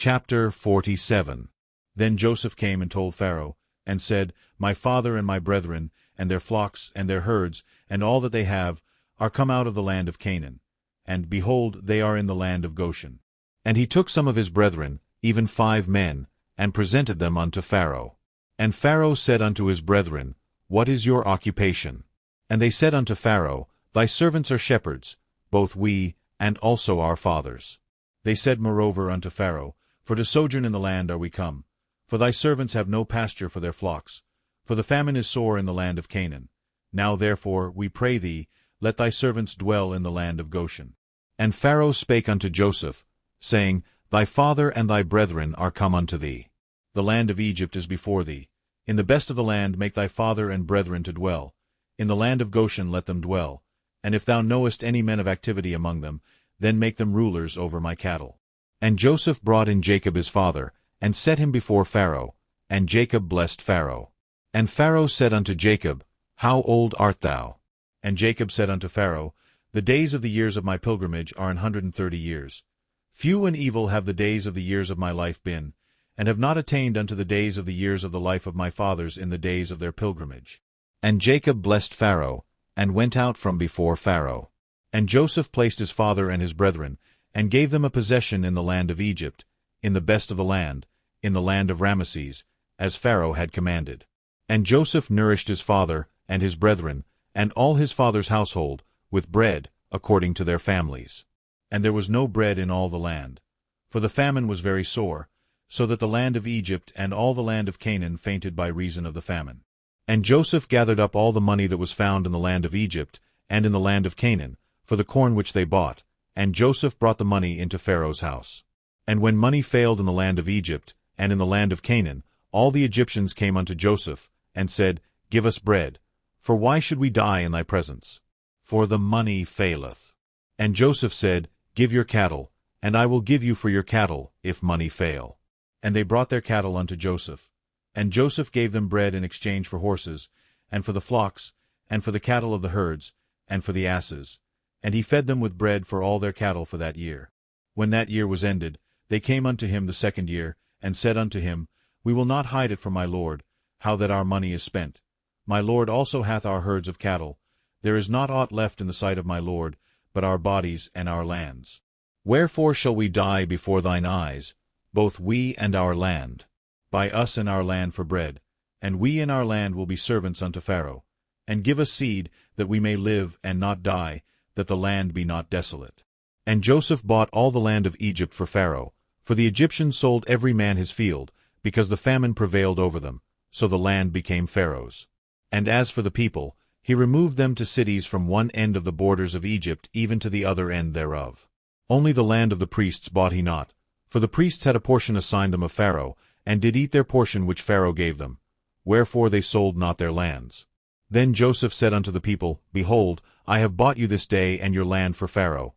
Chapter 47. Then Joseph came and told Pharaoh, and said, My father and my brethren, and their flocks, and their herds, and all that they have, are come out of the land of Canaan. And, behold, they are in the land of Goshen. And he took some of his brethren, even 5 men, and presented them unto Pharaoh. And Pharaoh said unto his brethren, What is your occupation? And they said unto Pharaoh, Thy servants are shepherds, both we, and also our fathers. They said moreover unto Pharaoh, For to sojourn in the land are we come. For thy servants have no pasture for their flocks. For the famine is sore in the land of Canaan. Now therefore, we pray thee, let thy servants dwell in the land of Goshen. And Pharaoh spake unto Joseph, saying, Thy father and thy brethren are come unto thee. The land of Egypt is before thee. In the best of the land make thy father and brethren to dwell. In the land of Goshen let them dwell. And if thou knowest any men of activity among them, then make them rulers over my cattle. And Joseph brought in Jacob his father, and set him before Pharaoh. And Jacob blessed Pharaoh. And Pharaoh said unto Jacob, How old art thou? And Jacob said unto Pharaoh, The days of the years of my pilgrimage are 130 years. Few and evil have the days of the years of my life been, and have not attained unto the days of the years of the life of my fathers in the days of their pilgrimage. And Jacob blessed Pharaoh, and went out from before Pharaoh. And Joseph placed his father and his brethren, and gave them a possession in the land of Egypt, in the best of the land, in the land of Rameses, as Pharaoh had commanded. And Joseph nourished his father, and his brethren, and all his father's household, with bread, according to their families. And there was no bread in all the land. For the famine was very sore, so that the land of Egypt and all the land of Canaan fainted by reason of the famine. And Joseph gathered up all the money that was found in the land of Egypt, and in the land of Canaan, for the corn which they bought, and Joseph brought the money into Pharaoh's house. And when money failed in the land of Egypt, and in the land of Canaan, all the Egyptians came unto Joseph, and said, Give us bread, for why should we die in thy presence? For the money faileth. And Joseph said, Give your cattle, and I will give you for your cattle, if money fail. And they brought their cattle unto Joseph. And Joseph gave them bread in exchange for horses, and for the flocks, and for the cattle of the herds, and for the asses. And he fed them with bread for all their cattle for that year. When that year was ended, they came unto him the 2nd year, and said unto him, We will not hide it from my lord, how that our money is spent. My lord also hath our herds of cattle. There is not aught left in the sight of my lord, but our bodies and our lands. Wherefore shall we die before thine eyes, both we and our land? Buy us and our land for bread, and we and our land will be servants unto Pharaoh. And give us seed, that we may live and not die, that the land be not desolate. And Joseph bought all the land of Egypt for Pharaoh, for the Egyptians sold every man his field, because the famine prevailed over them, so the land became Pharaoh's. And as for the people, he removed them to cities from one end of the borders of Egypt even to the other end thereof. Only the land of the priests bought he not, for the priests had a portion assigned them of Pharaoh, and did eat their portion which Pharaoh gave them. Wherefore they sold not their lands. Then Joseph said unto the people, Behold, I have bought you this day and your land for Pharaoh.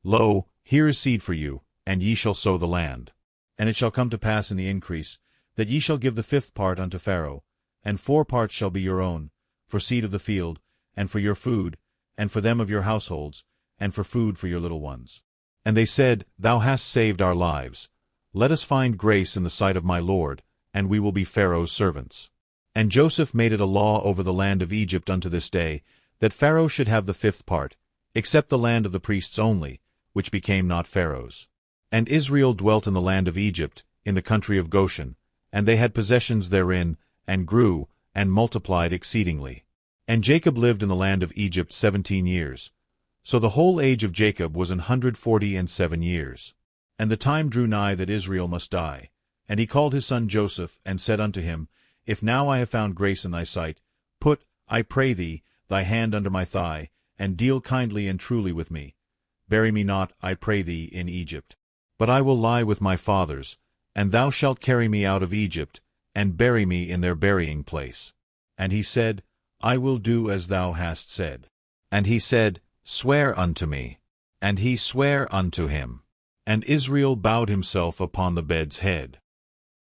Lo, here is seed for you, and ye shall sow the land. And it shall come to pass in the increase, that ye shall give the 5th part unto Pharaoh, and 4 parts shall be your own, for seed of the field, and for your food, and for them of your households, and for food for your little ones. And they said, Thou hast saved our lives. Let us find grace in the sight of my lord, and we will be Pharaoh's servants. And Joseph made it a law over the land of Egypt unto this day, that Pharaoh should have the 5th part, except the land of the priests only, which became not Pharaoh's. And Israel dwelt in the land of Egypt, in the country of Goshen, and they had possessions therein, and grew, and multiplied exceedingly. And Jacob lived in the land of Egypt 17 years. So the whole age of Jacob was 147 years. And the time drew nigh that Israel must die. And he called his son Joseph, and said unto him, If now I have found grace in thy sight, put, I pray thee, thy hand under my thigh, and deal kindly and truly with me. Bury me not, I pray thee, in Egypt. But I will lie with my fathers, and thou shalt carry me out of Egypt, and bury me in their burying place. And he said, I will do as thou hast said. And he said, Swear unto me. And he sware unto him. And Israel bowed himself upon the bed's head.